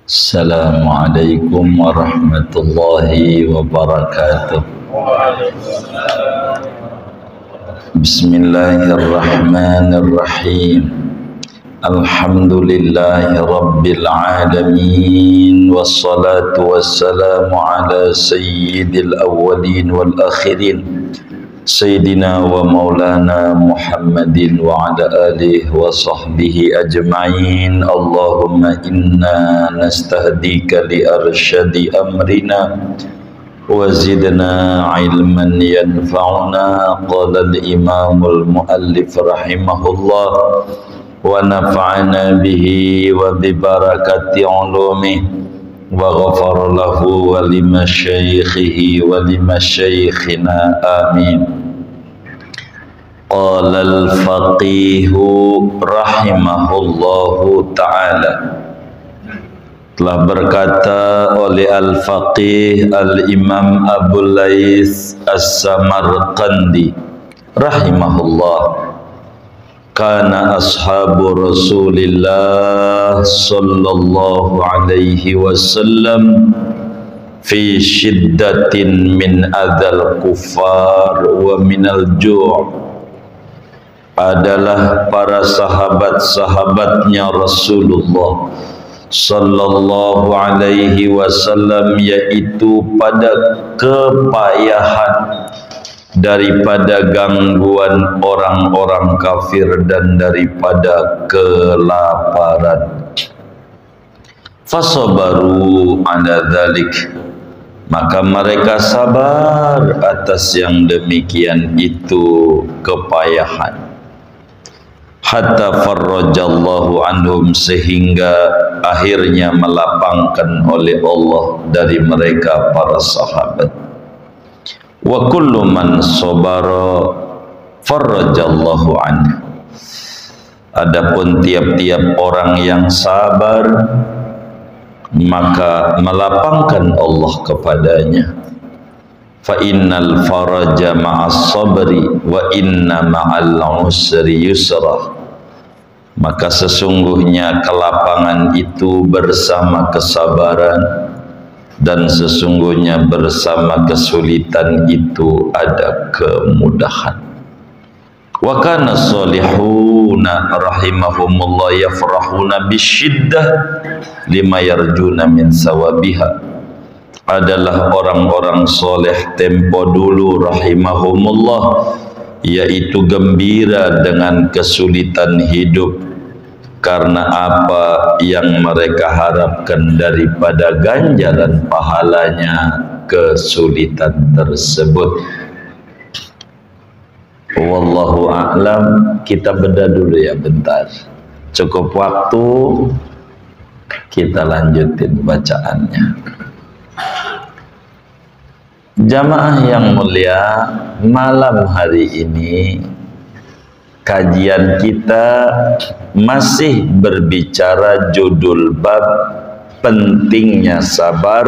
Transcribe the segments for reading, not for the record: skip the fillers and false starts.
Assalamualaikum warahmatullahi wabarakatuh. Bismillahirrahmanirrahim. Alhamdulillahi rabbil alamin. Wassalatu wassalamu ala sayyidil awwalin wal akhirin, Sayyidina wa maulana Muhammadin wa ala alihi wa sahbihi ajma'in. Allahumma inna nastahdika li arsyadi amrina wa zidna ilman yanfa'una. Qala al-imamul muallif rahimahullah wa nafa'ana bihi wa bi barakati ulumihi wa ghafara lahu wa limasyaikhihi wa limasyaikhina amin. Qala al-faqihu rahimahullahu ta'ala, telah berkata oleh al-faqih al-imam Abu Laits as-Samarqandi rahimahullah, kana ashabu Rasulillah sallallahu alaihi wasallam fi shiddatin min adzal kuffar wa minal ju'. Adalah para sahabat-sahabatnya Rasulullah sallallahu alaihi wasallam, yaitu pada kepayahan daripada gangguan orang-orang kafir dan daripada kelaparan. Fasabaru ala dzalik, maka mereka sabar atas yang demikian itu kepayahan. Hatta farrajallahu anhum, sehingga akhirnya melapangkan oleh Allah dari mereka para sahabat. Wa kullu man sabara farrajallahu anhu, adapun tiap-tiap orang yang sabar maka melapangkan Allah kepadanya. Fa innal faraja ma'as sabri wa inna ma'al usri yusra, maka sesungguhnya kelapangan itu bersama kesabaran, dan sesungguhnya bersama kesulitan itu ada kemudahan. Wa kana salihuna rahimahumullah yafrahuna bisyiddah lima yarjuna min sawabiha. Adalah orang-orang soleh tempo dulu rahimahumullah, yaitu gembira dengan kesulitan hidup, karena apa yang mereka harapkan daripada ganjaran pahalanya kesulitan tersebut. Wallahu a'lam. Kita bedah dulu ya bentar, cukup waktu, kita lanjutin bacaannya. Jamaah yang mulia, malam hari ini kajian kita masih berbicara judul bab pentingnya sabar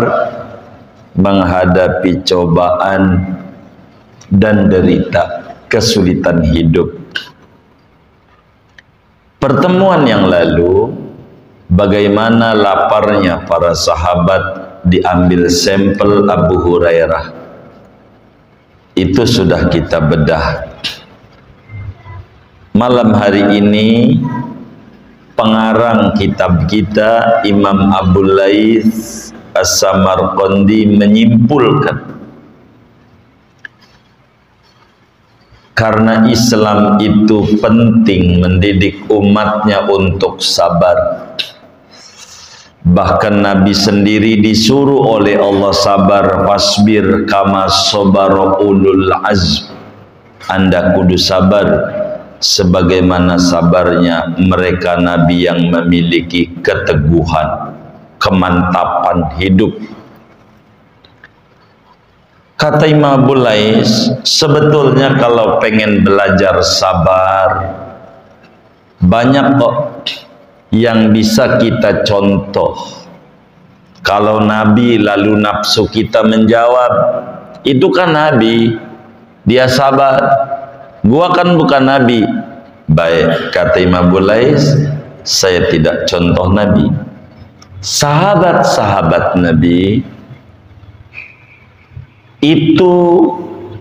menghadapi cobaan dan derita kesulitan hidup. Pertemuan yang lalu, bagaimana laparnya para sahabat diambil sampel Abu Hurairah, itu sudah kita bedah. Malam hari ini pengarang kitab kita Imam Abu Laits as-Samarqandi menyimpulkan, karena Islam itu penting mendidik umatnya untuk sabar. Bahkan Nabi sendiri disuruh oleh Allah sabar, fasbir kama sabara ulul azm, Anda kudu sabar sebagaimana sabarnya mereka Nabi yang memiliki keteguhan, kemantapan hidup. Kata Imam Abu Laits, sebetulnya kalau pengen belajar sabar, banyak kok yang bisa kita contoh. Kalau Nabi lalu nafsu kita menjawab, itu kan Nabi, dia sabar. Gua kan bukan Nabi. Baik, kata Imam Abu Laits, saya tidak contoh Nabi. sahabat-sahabat Nabi itu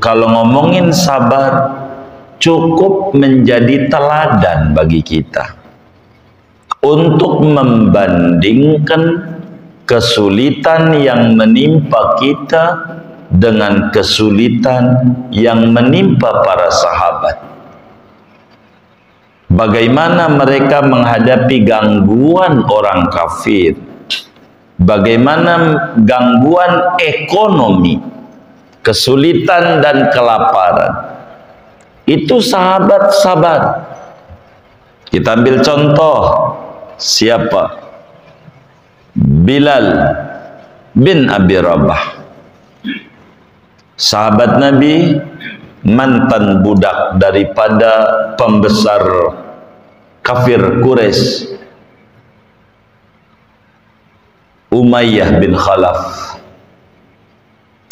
kalau ngomongin sabar cukup menjadi teladan bagi kita untuk membandingkan kesulitan yang menimpa kita dengan kesulitan yang menimpa para sahabat. Bagaimana mereka menghadapi gangguan orang kafir, bagaimana gangguan ekonomi, kesulitan dan kelaparan. Itu sahabat sabar. Kita ambil contoh, siapa? Bilal bin Abi Rabah, sahabat Nabi, mantan budak daripada pembesar kafir Quraisy, Umayyah bin Khalaf.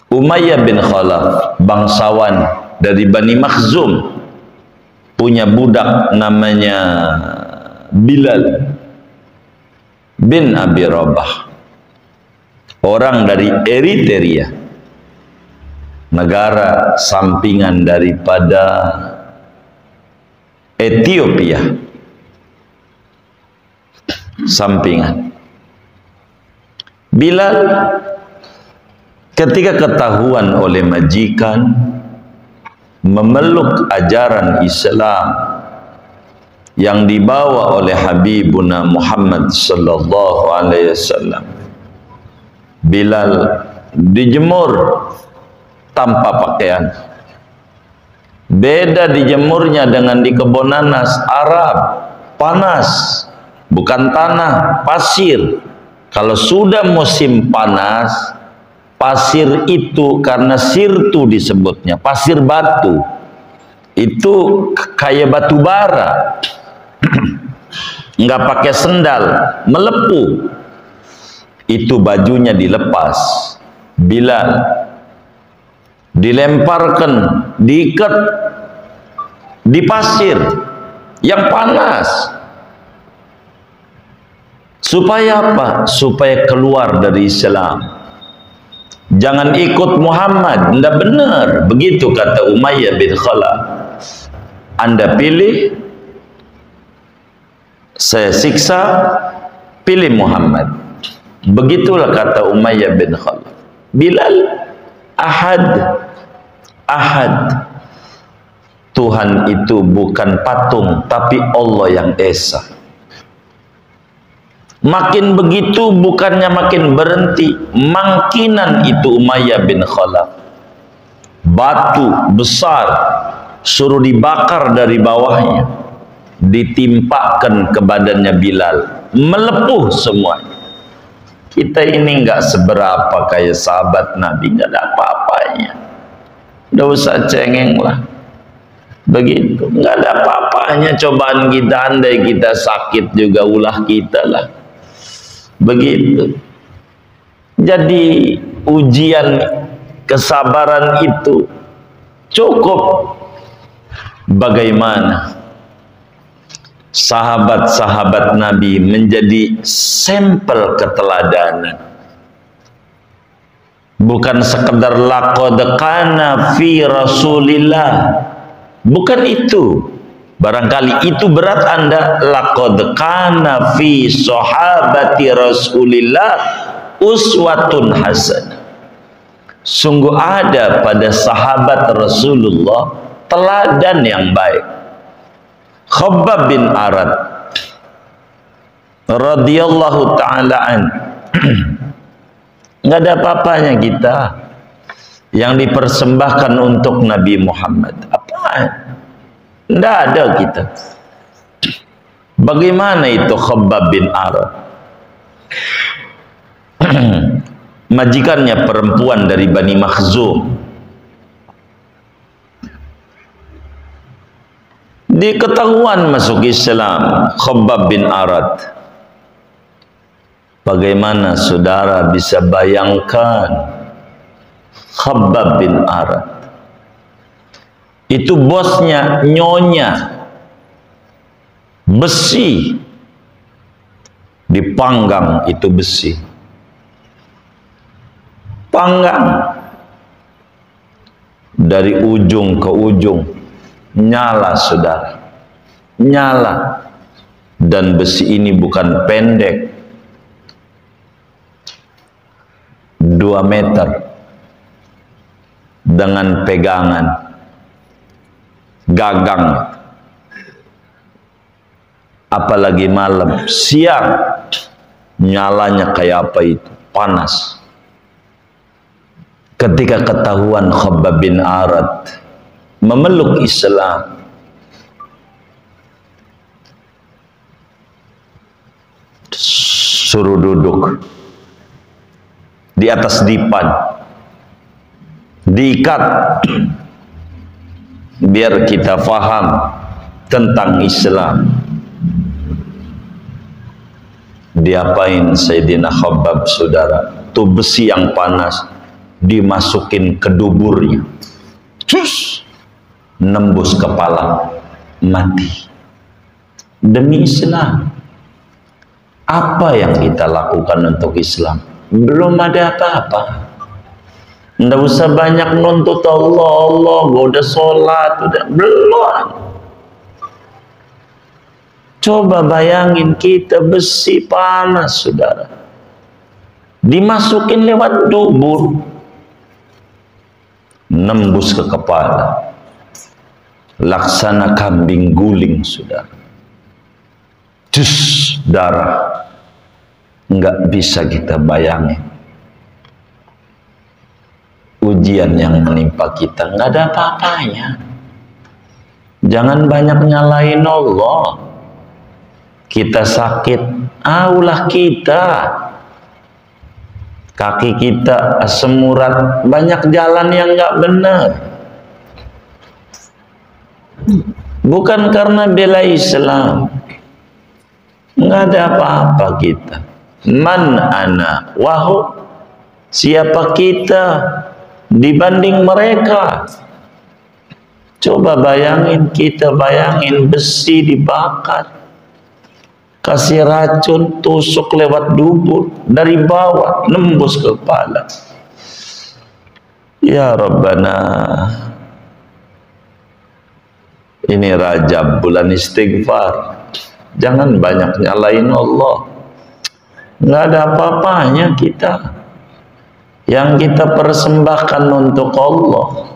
Umayyah bin Khalaf, bangsawan dari Bani Makhzum, punya budak namanya Bilal bin Abi Rabah, orang dari Eritrea, negara sampingan daripada Ethiopia, sampingan. Bilal ketika ketahuan oleh majikan memeluk ajaran Islam yang dibawa oleh Habibuna Muhammad sallallahu alaihi wasallam, Bilal dijemur tanpa pakaian. Beda dijemurnya dengan di kebun nanas Arab, panas, bukan tanah, pasir. Kalau sudah musim panas, pasir itu karena sirtu disebutnya, pasir batu, itu kayak batu bara. Enggak pakai sendal, melepuh. Itu bajunya dilepas. Bilal dilemparkan, diikat di pasir yang panas. Supaya apa? Supaya keluar dari Islam. Jangan ikut Muhammad, tidak benar. Begitu kata Umayyah bin Khalaf. Anda pilih, saya siksa, pilih Muhammad. Begitulah kata Umayyah bin Khalaf. Bilal, ahad, ahad. Tuhan itu bukan patung, tapi Allah yang esa. Makin begitu bukannya makin berhenti, mangkinan itu Umayyah bin Khalaf. Batu besar suruh dibakar dari bawahnya, ditimpakan ke badannya Bilal, melepuh semua. Kita ini enggak seberapa kayak sahabat Nabi, enggak ada apa-apanya. Enggak usah cengeng lah. Begitu, enggak ada apa-apanya cobaan kita. Andai kita sakit juga ulah kita lah. Begitu. Jadi ujian kesabaran itu cukup. Bagaimana sahabat-sahabat Nabi menjadi sampel keteladanan. Bukan sekedar laqad kana fi Rasulillah. Bukan itu. Barangkali itu berat Anda. Laqad kana fi sahabati Rasulillah uswatun hasanah. Sungguh ada pada sahabat Rasulullah teladan yang baik. Khabbab bin Arad radhiyallahu ta'ala an. Enggak ada apa-apanya kita yang dipersembahkan untuk Nabi Muhammad. Apaan? Tidak ada kita. Bagaimana itu Khabbab bin Arad? Majikannya perempuan dari Bani Makhzum. Diketahuan masuk Islam Khabbab bin Arad. Bagaimana saudara bisa bayangkan Khabbab bin Arad? Itu bosnya nyonya besi, dipanggang itu besi, panggang dari ujung ke ujung, nyala saudara, nyala. Dan besi ini bukan pendek, 2 meter, dengan pegangan gagang. Apalagi malam, siang nyalanya kayak apa itu, panas. Ketika ketahuan Khabbab bin Arad memeluk Islam, suruh duduk di atas dipan, diikat, biar kita faham tentang Islam. Diapain Sayyidina Khabbab saudara? Itu besi yang panas dimasukin ke duburnya, cus, nembus kepala, mati demi Islam. Apa yang kita lakukan untuk Islam? Belum ada apa-apa. Nggak usah banyak nuntut Allah, gua udah sholat, udah belum. Coba bayangin kita besi panas saudara, dimasukin lewat dubur, nembus ke kepala, laksana kambing guling saudara, cus, darah. Nggak bisa kita bayangin ujian yang menimpa kita. Nggak ada apa-apanya. Jangan banyak nyalain Allah. Kita sakit, ulah kita, kaki kita asam urat, banyak jalan yang nggak benar. Bukan karena bela Islam, nggak ada apa-apa kita. Man ana wahu, siapa kita dibanding mereka? Coba bayangin, kita bayangin besi dibakar, kasih racun, tusuk lewat dubur dari bawah, nembus ke kepala. Ya Rabbana, ini Rajab, bulan istighfar. Jangan banyak nyalain Allah. Nggak ada apa-apanya kita. Yang kita persembahkan untuk Allah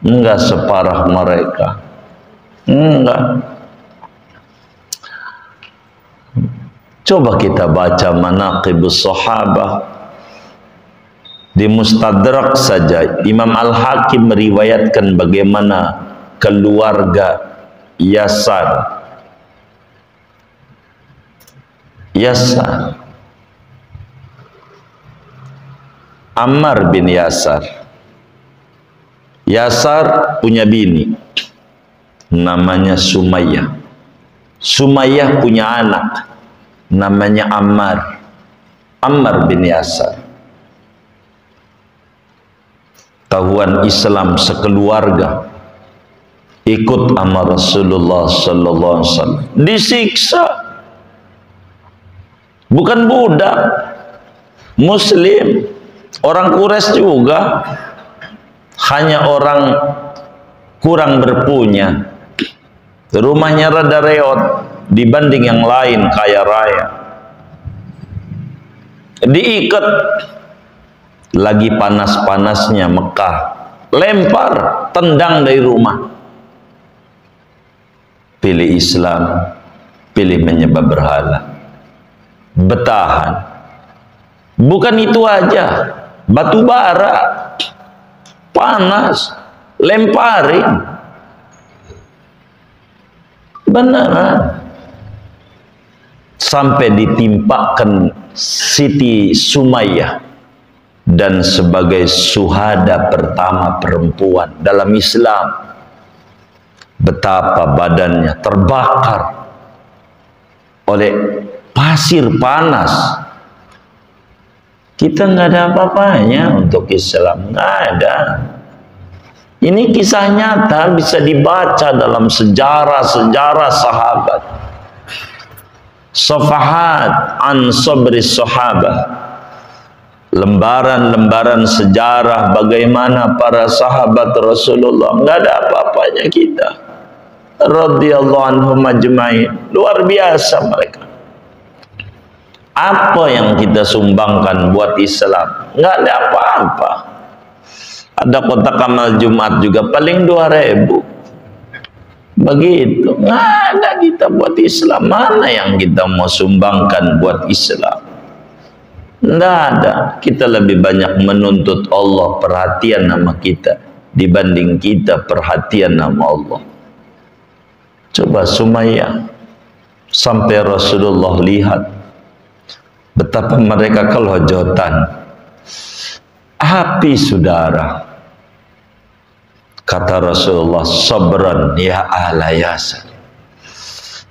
enggak separah mereka. Enggak. Coba kita baca Manaqibus Sahabah di Mustadrak saja. Imam Al-Hakim meriwayatkan bagaimana keluarga Yasar Ammar bin Yasar. Yasar punya bini namanya Sumayyah. Sumayyah punya anak namanya Ammar bin Yasar. Tahuan Islam sekeluarga ikut sama Rasulullah sallallahu alaihi wasallam, disiksa. Bukan budak, Muslim, orang Quraisy juga, hanya orang kurang berpunya, rumahnya rada reot dibanding yang lain kaya raya. Diikat, lagi panas-panasnya Mekah, lempar, tendang dari rumah. Pilih Islam, pilih menyembah berhala, bertahan. Bukan itu aja, batu bara panas, lemparin, beneran, sampai ditimpakan Siti Sumayyah dan sebagai syuhada pertama perempuan dalam Islam. Betapa badannya terbakar oleh pasir panas. Kita nggak ada apa-apanya untuk Islam, nggak ada. Ini kisah nyata, bisa dibaca dalam sejarah-sejarah sahabat. safahat an sabri sahabah, lembaran-lembaran sejarah bagaimana para sahabat Rasulullah. Nggak ada apa-apanya kita, radhiyallahu anhum ajmain. Luar biasa mereka. Apa yang kita sumbangkan buat Islam? Nggak ada apa-apa. Ada kotak amal Jumat juga paling 2.000. Begitu. Nggak ada kita buat Islam. Mana yang kita mau sumbangkan buat Islam? Nggak ada. Kita lebih banyak menuntut Allah perhatian nama kita dibanding kita perhatian nama Allah. Coba Sumayyah, sampai Rasulullah lihat betapa mereka kelojotan. Api saudara. Kata Rasulullah, sabran ya ahla Yasir,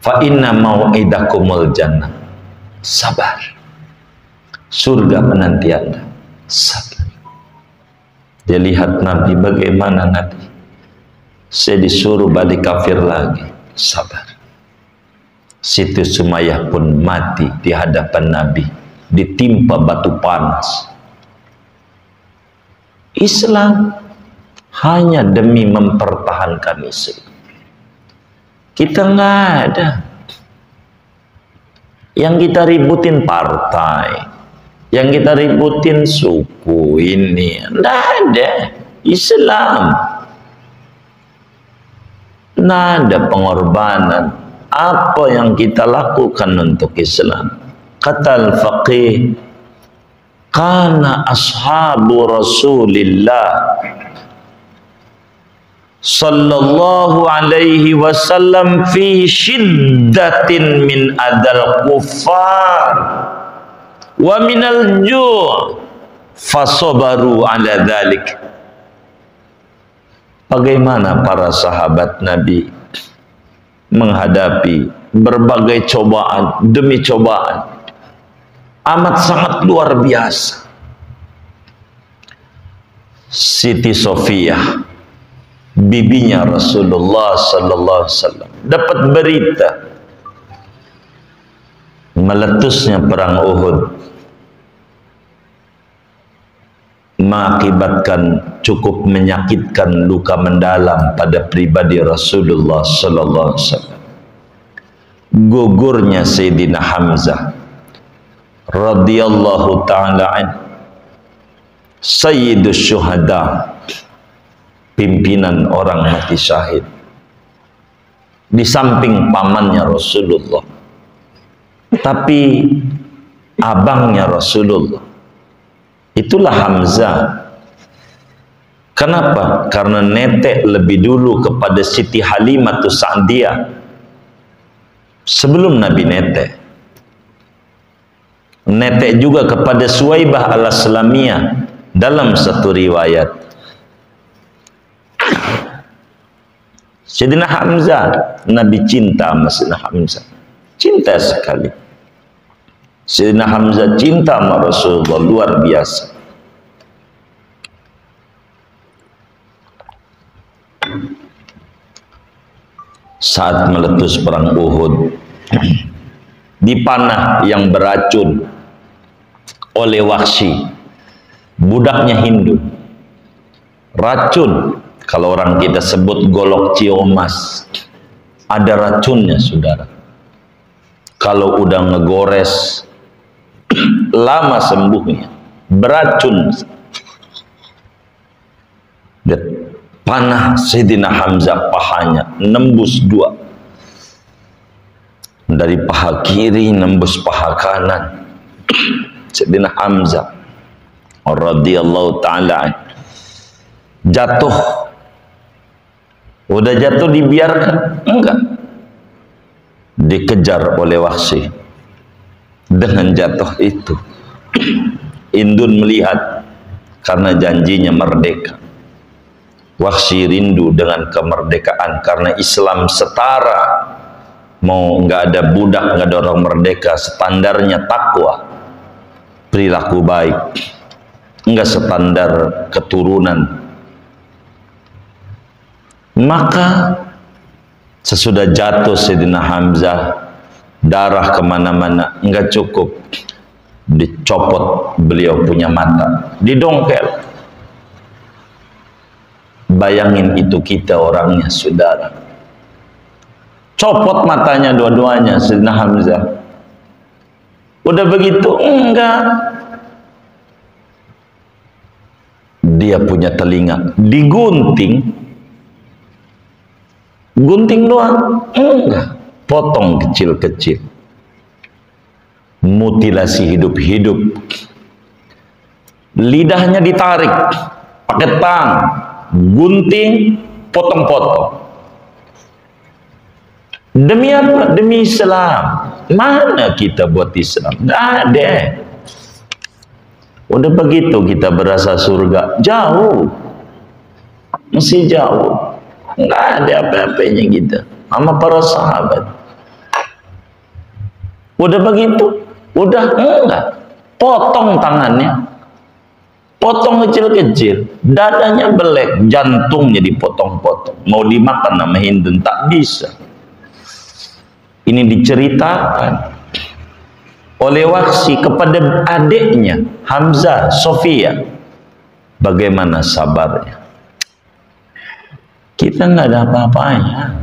fa inna mau'idakumul jannah. Sabar, surga menanti Anda. Sabar. Dia lihat Nabi, bagaimana Nabi? Saya disuruh balik kafir lagi. Sabar. Siti Sumayyah pun mati di hadapan Nabi, ditimpa batu panas. Islam hanya demi mempertahankan Islam. Kita nggak ada. Yang kita ributin partai, yang kita ributin suku ini, nggak ada. Islam nggak ada pengorbanan. Apa yang kita lakukan untuk Islam? Kata al-faqih, kana ashabu Rasulillah sallallahu alaihi wasallam fi shiddatin min adal kuffar wa minal ju' fasabaru ala dhalik. Bagaimana para sahabat Nabi menghadapi berbagai cobaan demi cobaan amat sangat luar biasa. Siti Sofiyah, bibinya Rasulullah sallallahu alaihi wasallam, dapat berita meletusnya perang Uhud mengakibatkan cukup menyakitkan luka mendalam pada pribadi Rasulullah sallallahu alaihi wasallam. Gugurnya Sayyidina Hamzah radhiyallahu ta'ala an, sayyidus syuhada, pimpinan orang mati syahid, di samping pamannya Rasulullah, tapi abangnya Rasulullah itulah Hamzah. Kenapa? Karena netek lebih dulu kepada Siti Halimatus Sa'diyah sebelum Nabi netek. Netek juga kepada Suwaibah al-Aslamiyah dalam satu riwayat. Sayyidina Hamzah, Nabi cinta sama Sayyidina Hamzah, cinta sekali. Sayyidina Hamzah cinta sama Rasulullah luar biasa. Saat meletus perang Uhud, dipanah yang beracun oleh Wahsy, budaknya Hindu. Racun, kalau orang kita sebut golok ciomas, ada racunnya saudara. Kalau udah ngegores lama sembuhnya, beracun. Dan panah Sayyidina Hamzah pahanya nembus dua, dari paha kiri nembus paha kanan. Sayyidina Hamzah radhiyallahu ta'ala jatuh. Udah jatuh dibiarkan? Enggak, dikejar oleh Wahsy. Dengan jatuh itu Indun melihat, karena janjinya merdeka. Wahsy rindu dengan kemerdekaan karena Islam setara. Mau nggak ada budak, nggak ada orang merdeka, standarnya takwa, perilaku baik, nggak standar keturunan. Maka sesudah jatuh Sayyidina Hamzah, darah kemana-mana, enggak cukup, dicopot beliau punya mata, didongkel. Bayangin itu kita orangnya, saudara, copot matanya dua-duanya Sayyidina Hamzah. Udah begitu, enggak, dia punya telinga digunting, gunting doang, enggak, potong kecil-kecil, mutilasi hidup-hidup. Lidahnya ditarik pakai tang, gunting, potong-potong. Demi apa? Demi Islam. Mana kita buat Islam? Nggak ada. Udah begitu kita berasa surga, jauh, masih jauh. Nggak ada apa-apanya kita sama para sahabat. Udah begitu, udah enggak, potong tangannya, potong kecil-kecil, dadanya belek, jantungnya dipotong-potong, mau dimakan sama Hindun tak bisa. Ini diceritakan oleh Wahsy kepada adiknya Hamzah, Sofia. Bagaimana sabarnya? Kita nggak ada apa-apanya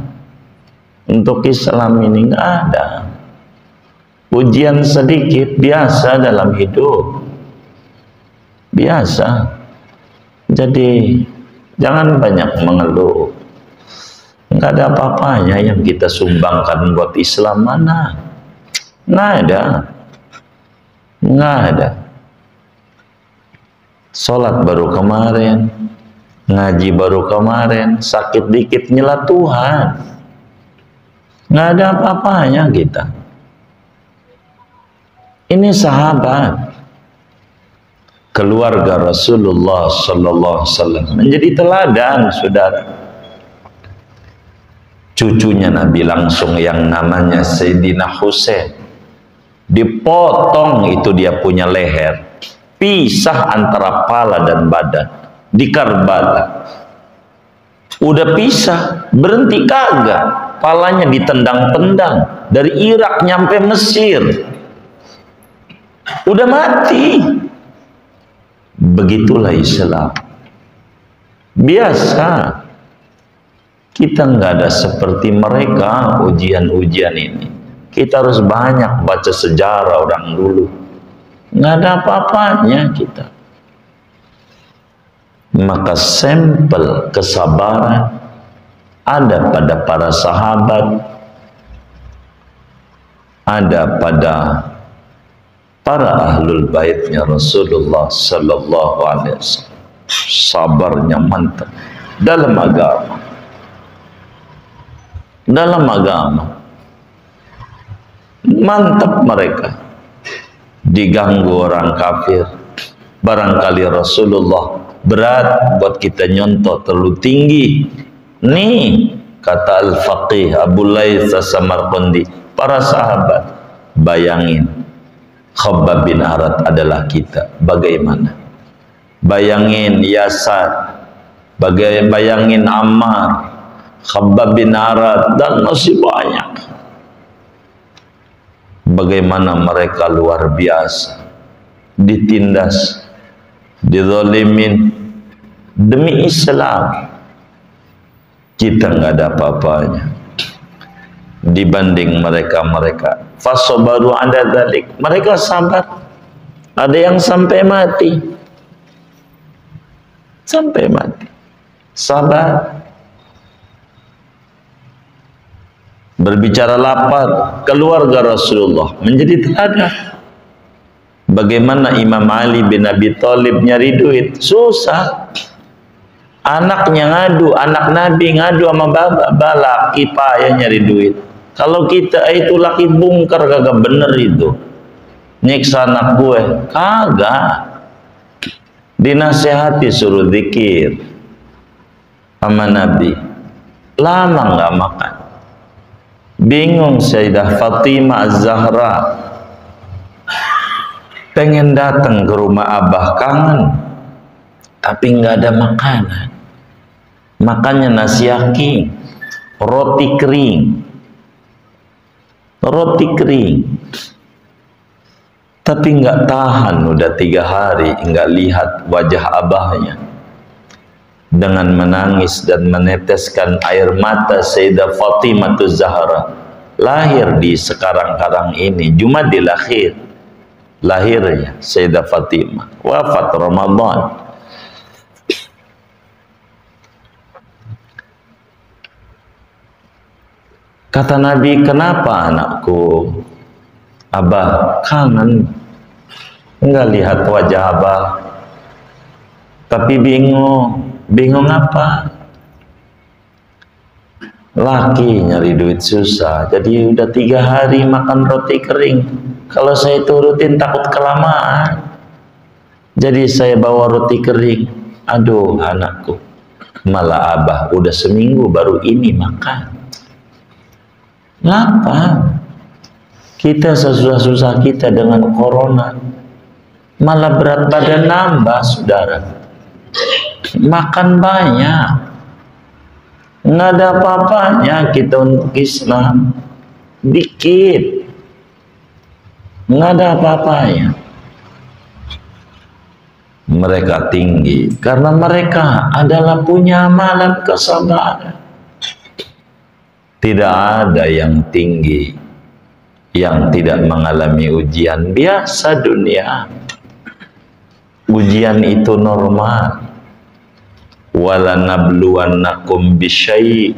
untuk Islam ini, nggak ada. Ujian sedikit biasa dalam hidup, biasa. Jadi jangan banyak mengeluh. Nggak ada apa-apanya yang kita sumbangkan buat Islam, mana? Nggak ada. Nggak ada. Sholat baru kemarin, ngaji baru kemarin, sakit dikit nyela Tuhan. Nggak ada apa-apanya kita. Ini sahabat, keluarga Rasulullah Sallallahu Alaihi Wasallam, menjadi teladan, saudara. Cucunya Nabi langsung yang namanya Sayyidina Husain, dipotong itu dia punya leher, pisah antara pala dan badan di Karbala. Udah pisah, berhenti kagak, palanya ditendang-tendang dari Irak nyampe Mesir, udah mati. Begitulah Islam, biasa. Kita nggak ada seperti mereka ujian-ujian ini. Kita harus banyak baca sejarah orang dulu. Nggak ada apa-apanya kita. Maka sampel kesabaran ada pada para sahabat, ada pada para ahlul baitnya Rasulullah Sallallahu Alaihi Wasallam. Sabarnya mantap dalam agama. Dalam agama mantap mereka. Diganggu orang kafir, barangkali Rasulullah berat buat kita nyontoh, terlalu tinggi. Nih kata Al-Faqih Abu Laits As-Samarqandi, para sahabat, bayangin Khabbab bin Arat adalah kita, bagaimana? Bayangin Yasar, bayangin Ammar, Khabbab bin Arat, dan masih banyak. Bagaimana mereka luar biasa, ditindas, dizalimin demi Islam. Kita nggak ada apa-apanya dibanding mereka. Fasobaru ada dalik, mereka sabar. Ada yang sampai mati, sabar. Berbicara lapar, keluarga Rasulullah menjadi teladan. Bagaimana Imam Ali bin Abi Thalib nyari duit, susah. Anaknya ngadu, anak Nabi ngadu sama bapak, laki payah nyari duit. Kalau kita itu laki bungker, kagak bener itu. Nyiksa anak gue, kagak. Dinasehati suruh zikir sama Nabi, lama nggak makan. Bingung Sayyidah Fatimah Az-Zahra, pengen datang ke rumah Abah, kangen, tapi nggak ada makanan. Makannya nasi yakin, roti kering. roti kering. Tapi nggak tahan, udah 3 hari nggak lihat wajah abahnya. Dengan menangis dan meneteskan air mata, Sayyidah Fatimah Zahra lahir di sekarang-karang ini, Jumadil Akhir lahirnya Sayyidah Fatimah, wafat Ramadan. Kata Nabi, kenapa anakku? Abah kangen, enggak lihat wajah abah, tapi bingung apa? Laki nyari duit susah, jadi udah 3 hari makan roti kering. Kalau saya turutin takut kelamaan, jadi saya bawa roti kering. Aduh anakku, malah abah udah seminggu baru ini makan. Lapar. Kita susah-susah kita dengan corona, malah berat badan nambah, saudara. Makan banyak, nggak ada apa-apanya kita untuk Islam. Dikit, nggak ada apa-apanya. Mereka tinggi karena mereka adalah punya amalan kesabaran. Tidak ada yang tinggi yang tidak mengalami ujian. Biasa dunia, ujian itu normal. Wala nabluwannakum bisyai'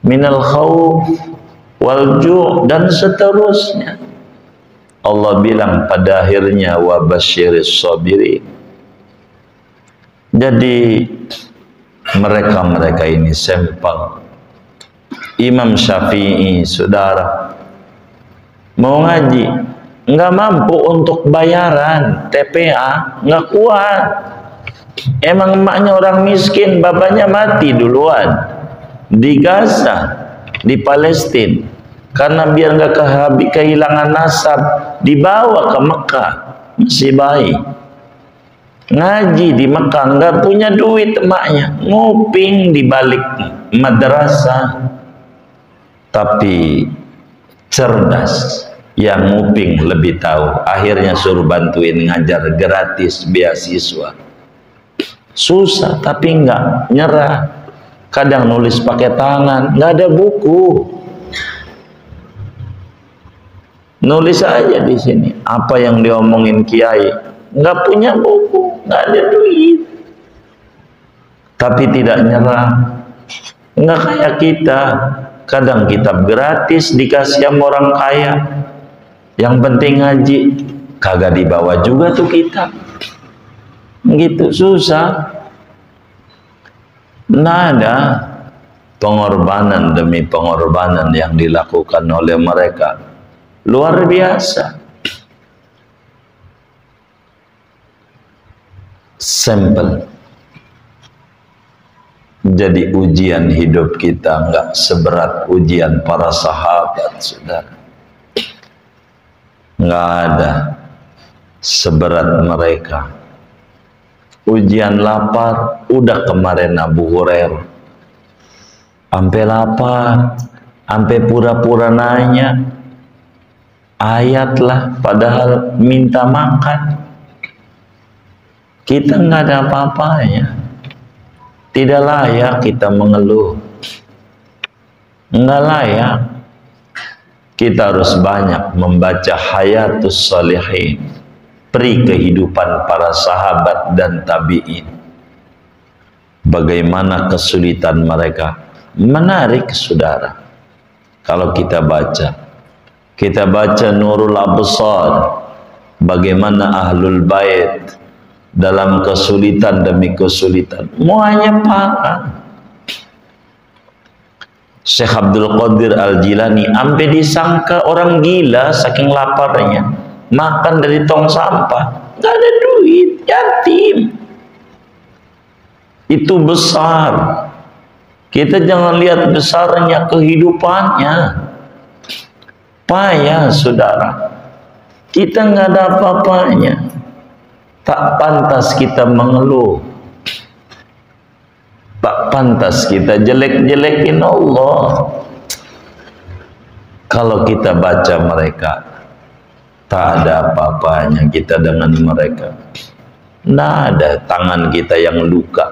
minal khauf wal ju' dan seterusnya. Allah bilang pada akhirnya wa basyiris sabirin. Jadi mereka-mereka ini sampel. Imam Syafi'i, saudara, mau ngaji nggak mampu untuk bayaran TPA, nggak kuat. Emang emaknya orang miskin, bapaknya mati duluan di Gaza, di Palestina. Karena biar nggak kehilangan nasab, dibawa ke Mekah, masih baik. Ngaji di Mekah, nggak punya duit emaknya, nguping di balik madrasah. Tapi cerdas, yang nguping lebih tahu. Akhirnya suruh bantuin ngajar gratis beasiswa. Susah tapi enggak nyerah. Kadang nulis pakai tangan, nggak ada buku. Nulis aja di sini apa yang diomongin kiai. Nggak punya buku, nggak ada duit. Tapi tidak nyerah. Nggak kayak kita. Kadang kitab gratis dikasih sama orang kaya. Yang penting ngaji, kagak dibawa juga tuh kitab. Gitu susah. Nah, ada pengorbanan demi pengorbanan yang dilakukan oleh mereka. Luar biasa. Sampel. Jadi ujian hidup kita enggak seberat ujian para sahabat, saudara. Enggak ada seberat mereka. Ujian lapar, udah kemarin Abu Hurairah. Sampai lapar, sampai pura-pura nanya ayat lah, padahal minta makan. Kita nggak ada apa-apanya. Tidak layak kita mengeluh. Nggak layak. Kita harus banyak membaca Hayatus Shalihin, peri kehidupan para sahabat dan tabi'in. Bagaimana kesulitan mereka. Menarik, saudara. Kalau kita baca Nurul Absar, bagaimana Ahlul Bait dalam kesulitan demi kesulitan, semuanya parah. Syekh Abdul Qadir Al-Jilani sampai disangka orang gila saking laparnya, makan dari tong sampah, nggak ada duit, yatim. Itu besar. Kita jangan lihat besarnya kehidupannya. Payah, saudara. Kita nggak ada apa-apanya. Tak pantas kita mengeluh. Tak pantas kita jelek-jelekin Allah. Kalau kita baca mereka, tak ada apa-apanya kita dengan mereka. Tidak ada tangan kita yang luka,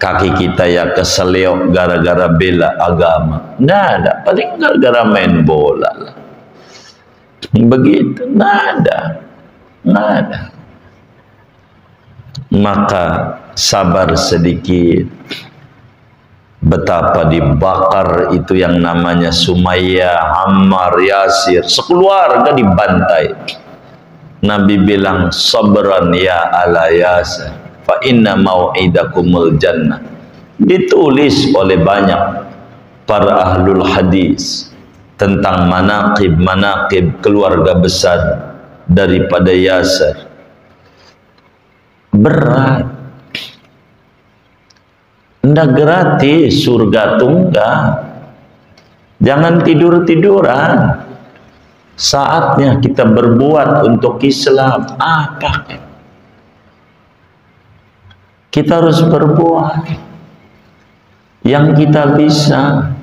kaki kita yang keseliok gara-gara bela agama. Tidak ada, paling gara-gara main bola lah. Begitu, tidak ada. Tidak ada. Maka sabar sedikit. Betapa dibakar itu yang namanya Sumayyah, Ammar, Yasir, sekeluarga dibantai. Nabi bilang, sabran ya ala Yasir, fa inna mau'idakumul jannah. Ditulis oleh banyak para ahlul hadis tentang manaqib keluarga besar daripada Yasir. Berat. Ndak gratis surga tunggal. Jangan tidur-tiduran. Saatnya kita berbuat untuk Islam. Apa? Kita harus berbuat yang kita bisa.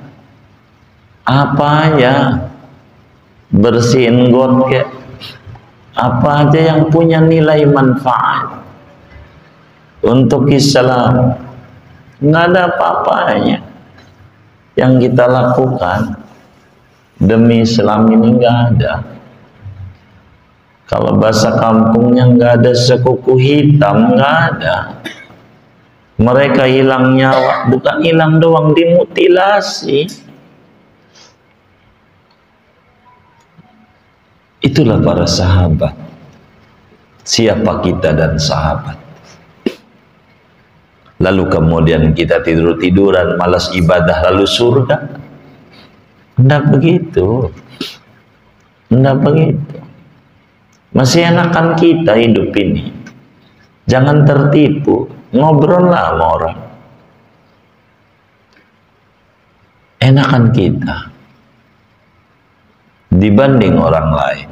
Apa ya? Bersihin got ke? Apa aja yang punya nilai manfaat untuk Islam. Nggak ada apa-apanya yang kita lakukan demi Islam ini, nggak ada. Kalau bahasa kampungnya nggak ada sekuku hitam, nggak ada. Mereka hilang nyawa, bukan hilang doang, dimutilasi. Itulah para sahabat. Siapa kita dan sahabat? Lalu kemudian kita tidur-tiduran, malas ibadah, lalu surga? Tidak begitu. Tidak begitu. Masih enakan kita hidup ini. Jangan tertipu. Ngobrol lah sama orang. Enakan kita dibanding orang lain.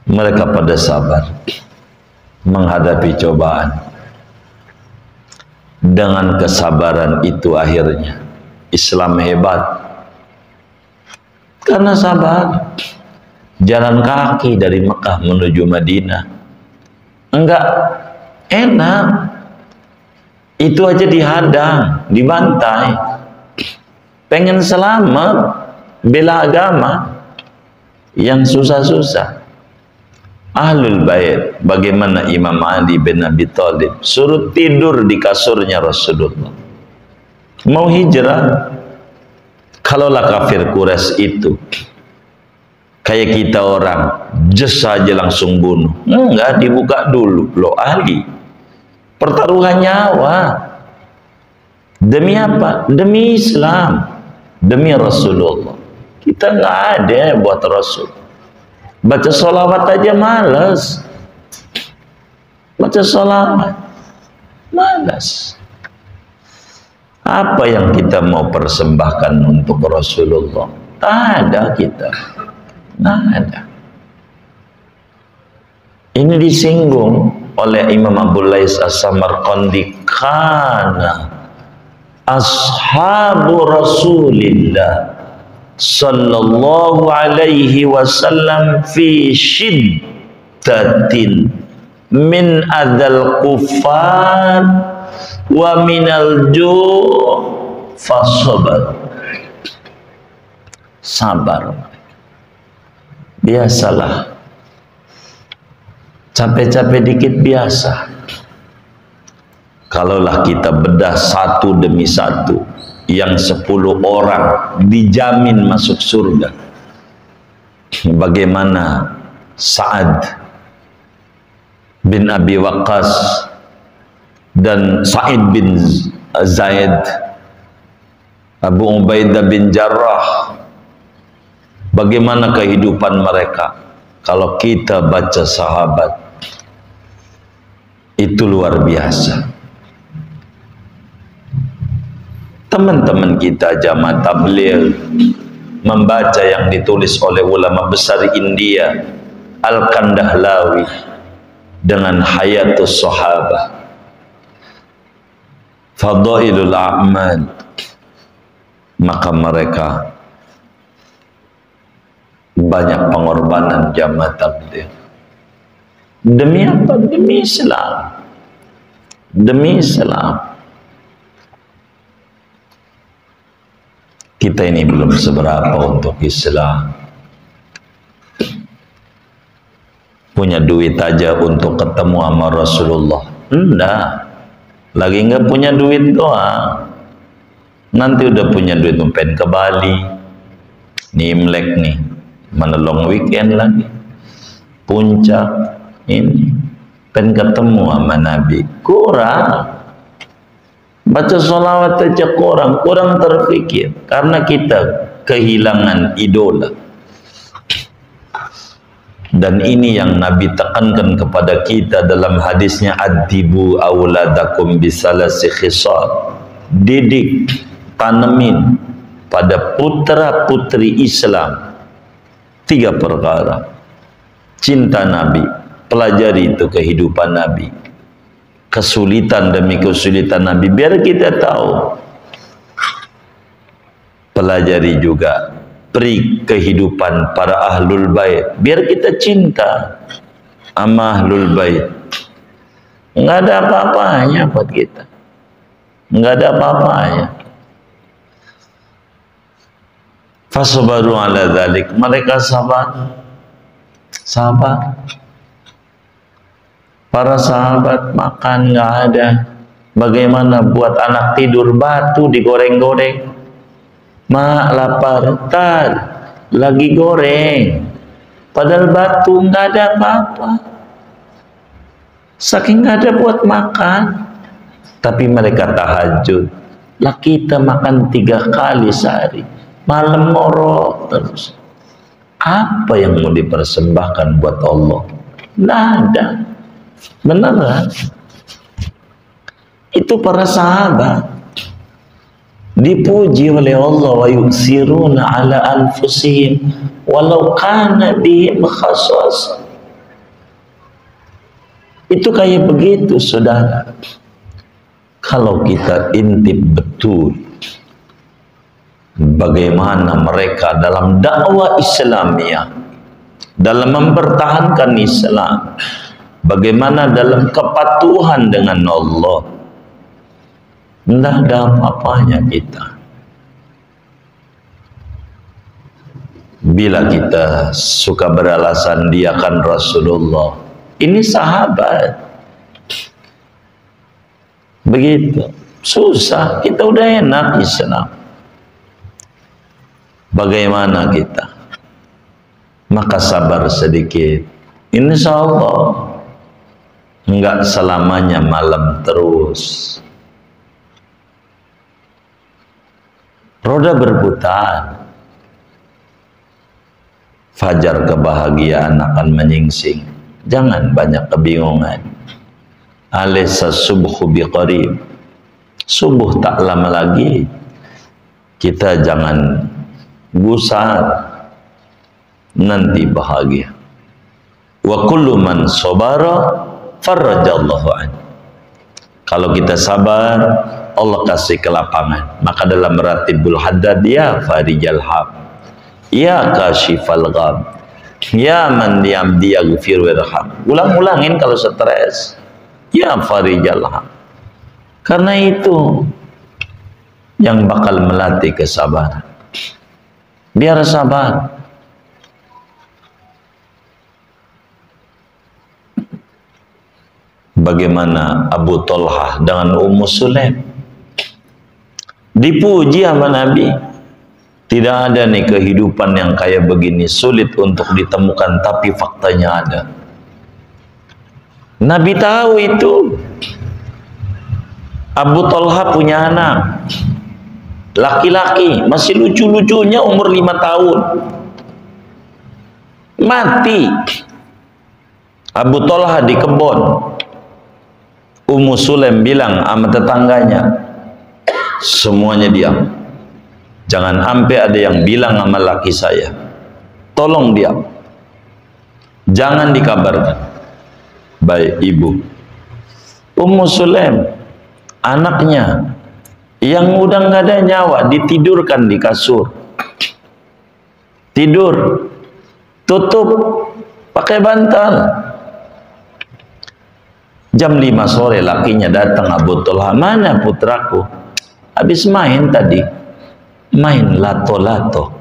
Mereka pada sabar menghadapi cobaan. Dengan kesabaran itu akhirnya Islam hebat. Karena sabar. Jalan kaki dari Mekah menuju Madinah enggak enak. Itu aja dihadang, dibantai. Pengen selamat, bela agama yang susah-susah. Ahlul Bait, bagaimana Imam Ali bin Abi Thalib suruh tidur di kasurnya Rasulullah. Mau hijrah. Kalaulah kafir Quraisy itu kayak kita orang, just saja langsung bunuh. Enggak, dibuka dulu. Loh Ali, pertaruhan nyawa. Demi apa? Demi Islam, demi Rasulullah. Kita nggak ada buat Rasul. Baca sholawat aja malas. Baca sholawat malas. Apa yang kita mau persembahkan untuk Rasulullah? Tak ada kita. Tak ada. Ini disinggung oleh Imam Abu Lais As-Samarqandi. Kana ashabu Rasulillah sallallahu alaihi wasallam fi shiddatin min adzal kuffar wa minal ju' fasabar. Sabar. Biasalah, capek-capek dikit biasa. Kalaulah kita bedah satu demi satu, yang 10 orang dijamin masuk surga. Bagaimana Sa'ad bin Abi Waqqas dan Sa'id bin Zaid, Abu Ubaidah bin Jarrah, bagaimana kehidupan mereka? Kalau kita baca sahabat, itu luar biasa. Teman-teman kita jamaah tabligh membaca yang ditulis oleh ulama besar India, Al-Kandahlawi, dengan Hayatus Sahabah, Fadailul A'mal, maka mereka banyak pengorbanan jamaah tabligh. Demi apa? Demi Islam. Demi Islam. Kita ini belum seberapa untuk Islam. Punya duit aja untuk ketemu sama Rasulullah. Enggak. Lagi enggak punya duit doang. Nanti udah punya duit pengen ke Bali. Nih Imlek nih. Menelong weekend lagi. Puncak. Ini pengen ketemu sama Nabi. Kurang. Baca sholawat aja kurang terfikir. Karena kita kehilangan idola. Dan ini yang Nabi tekankan kepada kita dalam hadisnya, addibu auladakum bisalasi khisal. Didik, tanemin pada putra putri Islam 3 perkara. Cinta Nabi, pelajari itu kehidupan Nabi, kesulitan demi kesulitan Nabi, biar kita tahu. Pelajari juga kehidupan para ahlul bait, biar kita cinta sama ahlul bait. Nggak ada apa-apanya buat kita, nggak ada apa-apanya. Fasabaru ala dzalik, mereka sabar. Para sahabat makan nggak ada. Bagaimana buat anak tidur? Batu digoreng-goreng. Mak lapar, tar lagi goreng. Padahal batu nggak ada apa-apa. Saking nggak ada buat makan. Tapi mereka tahajud. Lah kita makan 3 kali sehari. Malam ngorok terus. Apa yang mau dipersembahkan buat Allah? Nggak ada. Beneran. Itu para sahabat dipuji oleh Allah, wa yusiruna ala anfusihim walau kana bihim khassas. Itu kayak begitu, saudara. Kalau kita intip betul bagaimana mereka dalam dakwah Islamiyah, dalam mempertahankan Islam, bagaimana dalam kepatuhan dengan Allah, tidak ada apa-apanya kita. Bila kita suka beralasan dia kan Rasulullah, ini sahabat, begitu susah, kita udah enak Islam. Bagaimana kita? Maka sabar sedikit. Insya Allah enggak selamanya malam terus. Roda berputar. Fajar kebahagiaan akan menyingsing. Jangan banyak kebingungan. Alaysa subhu biqarib. Subuh tak lama lagi. Kita jangan gusar, nanti bahagia. Wa kullu man sabara farajallahu an. Kalau kita sabar, Allah kasih kelapangan. Maka dalam Ratibul Haddad, ya farijal hab, ya kashifal gham, ya man yamdi yaghfir warham. Ulang-ulangin kalau stres. Ya farijal hab. Karena itu yang bakal melatih kesabaran. Biar sabar. Bagaimana Abu Talhah dengan Ummu Sulaim dipuji sama Nabi. Tidak ada nih kehidupan yang kayak begini, sulit untuk ditemukan, tapi faktanya ada. Nabi tahu itu. Abu Talhah punya anak laki-laki, masih lucu-lucunya, umur 5 tahun. Mati. Abu Talhah di kebun. Ummu Sulaim bilang sama tetangganya, semuanya diam. Jangan sampai ada yang bilang sama laki saya. Tolong diam. Jangan dikabarkan. Baik ibu. Ummu Sulaim, anaknya Yang udah nggak ada nyawa ditidurkan di kasur, tidur, tutup pakai bantal. Jam 5 sore lakinya datang, Abu Talha, mana putraku? Habis main tadi, main lato-lato.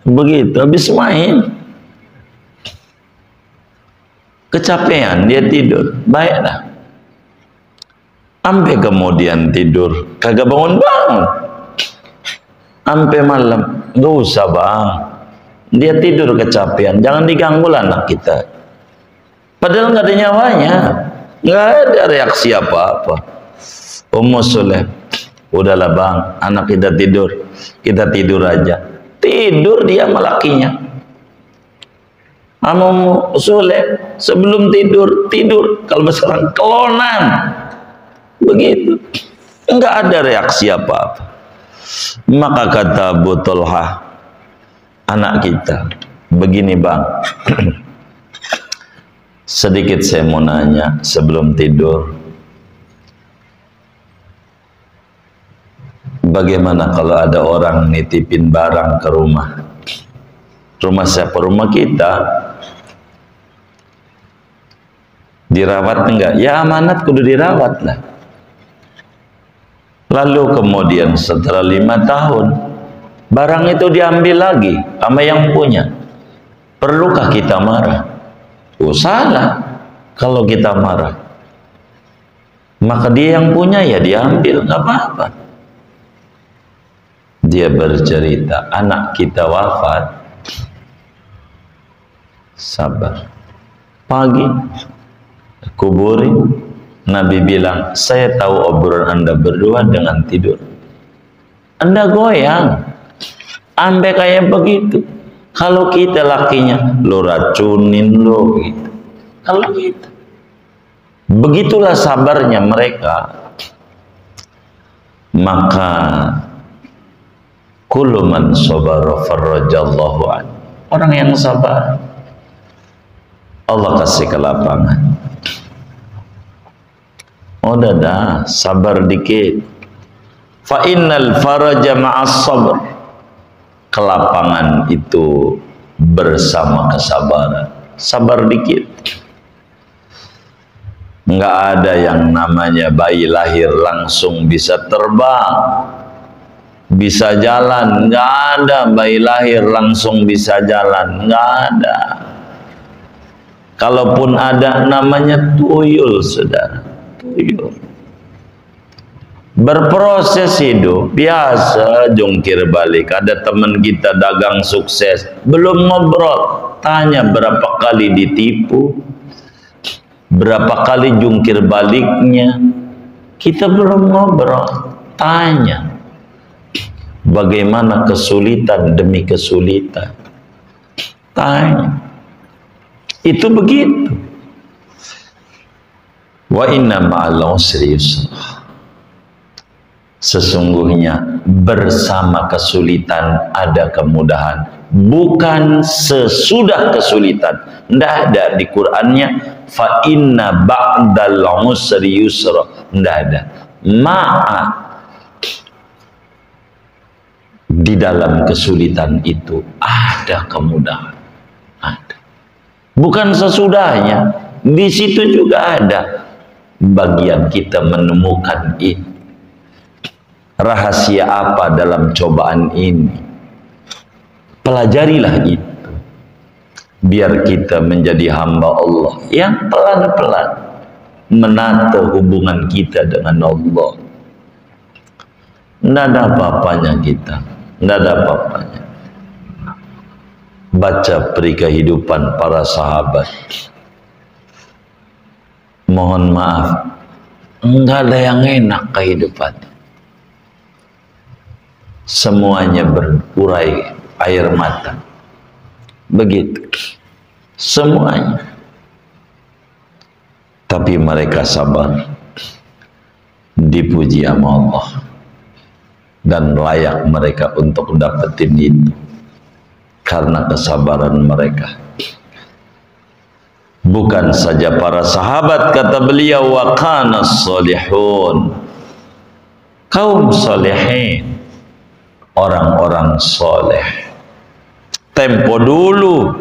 Begitu, habis main. Kecapean, dia tidur. Baiklah. Sampai kemudian tidur, kagak bangun-bangun. Sampai malam, nggak usah bang. Dia tidur kecapean, jangan diganggu anak kita. Padahal nggak ada nyawanya, nggak ada reaksi apa-apa. Ummu Sulaim, udahlah bang, anak kita tidur aja. Tidur dia sama lakinya. Ummu Sulaim sebelum tidur, kalau sekarang kelonan, begitu, nggak ada reaksi apa-apa. Maka kata Abu Talha, anak kita, begini bang. Sedikit saya mau nanya sebelum tidur. Bagaimana kalau ada orang nitipin barang ke rumah? Rumah siapa? Rumah kita. Dirawat enggak? Ya amanat kudu dirawat lah. Lalu kemudian setelah 5 tahun barang itu diambil lagi sama yang punya. Perlukah kita marah? Oh salah kalau kita marah. Maka dia yang punya ya diambil, nggak apa-apa. Dia bercerita, anak kita wafat. Sabar. Pagi kuburi, Nabi bilang, saya tahu obrolan Anda berdua dengan tidur. Anda goyang, sampai kayak begitu. Kalau kita lakinya, lo racunin lo gitu. Kalau gitu, begitulah sabarnya mereka. Maka kullu man sabara farrajallahu an. Orang yang sabar, Allah kasih kelapangan. Oh dah, sabar dikit. Fa innal faraja ma'as sabr. Kelapangan itu bersama kesabaran. Sabar dikit. Nggak ada yang namanya bayi lahir langsung bisa terbang, bisa jalan. Nggak ada bayi lahir langsung bisa jalan. Nggak ada. Kalaupun ada, namanya tuyul, saudara. Tuyul. Berproses hidup, biasa jungkir balik. Ada teman kita dagang sukses, belum ngobrol, tanya berapa kali ditipu, berapa kali jungkir baliknya. Kita belum ngobrol, tanya bagaimana kesulitan demi kesulitan, tanya. Itu begitu. Wa inna ma'al usri yusra. Sesungguhnya bersama kesulitan ada kemudahan, bukan sesudah kesulitan. Tidak ada di Qur'annya fa inna ba'dal usri yusra. Tidak ada. Ma'a, di dalam kesulitan itu ada kemudahan. Ada. Bukan sesudahnya. Di situ juga ada bagian kita menemukan ini. Rahasia apa dalam cobaan ini? Pelajarilah itu, biar kita menjadi hamba Allah yang pelan-pelan menata hubungan kita dengan Allah. Tidak ada apa-apanya kita, tidak ada apa-apanya. Baca peri kehidupan para sahabat. Mohon maaf, enggak ada yang enak kehidupan. Semuanya berurai air mata. Begitu. Semuanya. Tapi mereka sabar. Dipuji sama Allah. Dan layak mereka untuk dapetin itu. Karena kesabaran mereka. Bukan saja para sahabat, kata beliau, wa kana salihun. kaum solehin, orang-orang soleh. Tempo dulu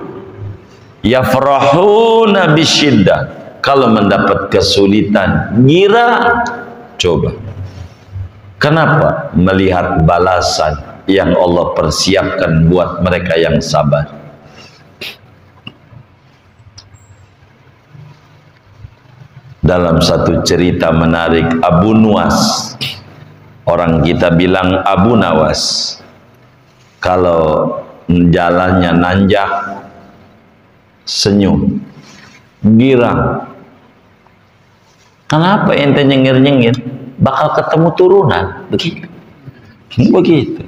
yafrahuna bisyiddah, kalau mendapat kesulitan gira. Coba kenapa? Melihat balasan yang Allah persiapkan buat mereka yang sabar. Dalam satu cerita menarik, Abu Nuwas, orang kita bilang Abu Nawas, kalau jalannya nanjak senyum, girang. Kenapa ente nyengir-nyengir? Bakal ketemu turunan. Begitu.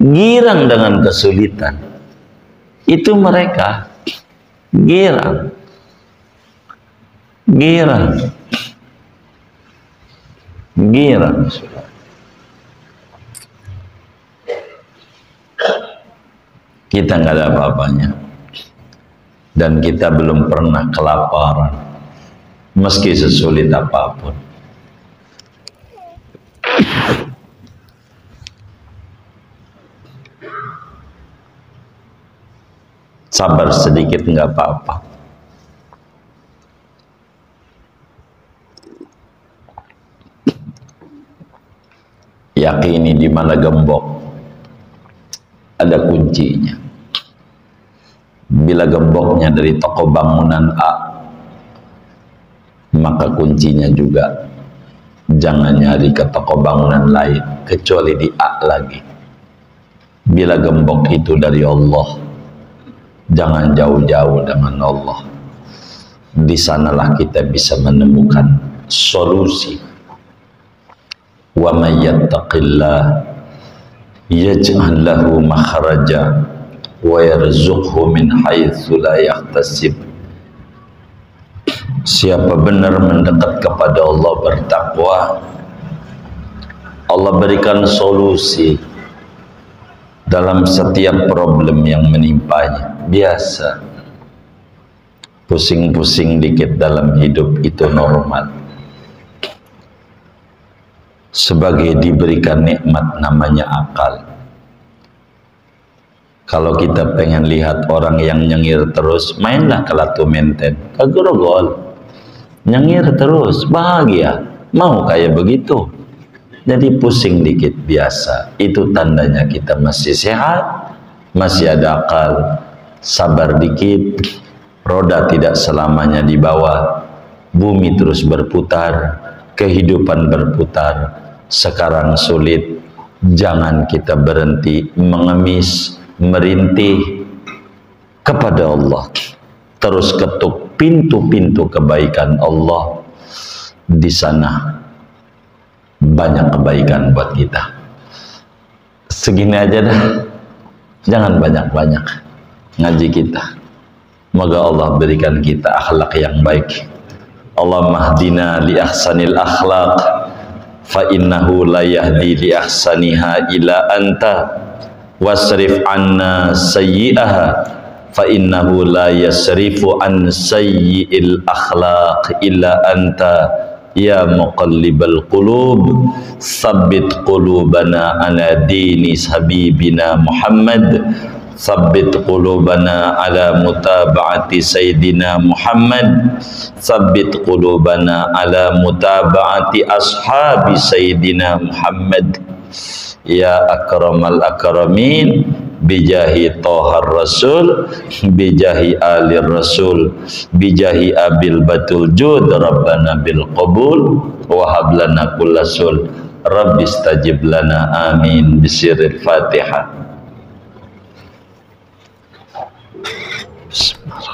Girang dengan kesulitan. Itu mereka girang. Kita nggak ada apa-apanya, dan kita belum pernah kelaparan meski sesulit apapun. Sabar sedikit nggak apa-apa. Yakini di mana gembok ada kuncinya. Bila gemboknya dari toko bangunan A, maka kuncinya juga jangan nyari ke toko bangunan lain kecuali di A lagi. Bila gembok itu dari Allah, jangan jauh-jauh dengan Allah. Di sanalah kita bisa menemukan solusi. Wa may yattaqillah yaj'al lahu makhraja wa yarzuqhu min haitsu la yahtasib. Siapa benar mendekat kepada Allah, bertakwa, Allah berikan solusi dalam setiap problem yang menimpanya. Biasa pusing-pusing dikit dalam hidup itu normal. Sebagai diberikan nikmat namanya akal. Kalau kita pengen lihat orang yang nyengir terus, mainlah ke Latu Menten, ke Grogol, nyengir terus, bahagia. Mau kayak begitu? Jadi pusing dikit biasa. Itu tandanya kita masih sehat, masih ada akal. Sabar dikit, roda tidak selamanya di bawah, bumi terus berputar, kehidupan berputar. Sekarang sulit, jangan kita berhenti mengemis, merintih kepada Allah. Terus ketuk pintu-pintu kebaikan Allah. Di sana banyak kebaikan buat kita. Segini aja dah, jangan banyak-banyak ngaji kita. Moga Allah berikan kita akhlak yang baik. Allahumma hdina li ahsanil akhlaq fa innahu la yahdi li ahsaniha ila anta wasrif anna sayyi'aha fa innahu la yasrifu an sayyi'il akhlaq illa anta ya muqallibal qulub tsabbit qulubana ala dini habibina Muhammad, tsabbit qulubana ala mutaba'ati sayyidina Muhammad, tsabbit qulubana ala mutaba'ati ashabi sayyidina Muhammad ya akramal akramin bijahi tohar rasul bijahi alir rasul bijahi abil batul jud rabbana bil qabul wahab lana kullasul rabbi istajib lana amin bisiril fatihah. Bismillah.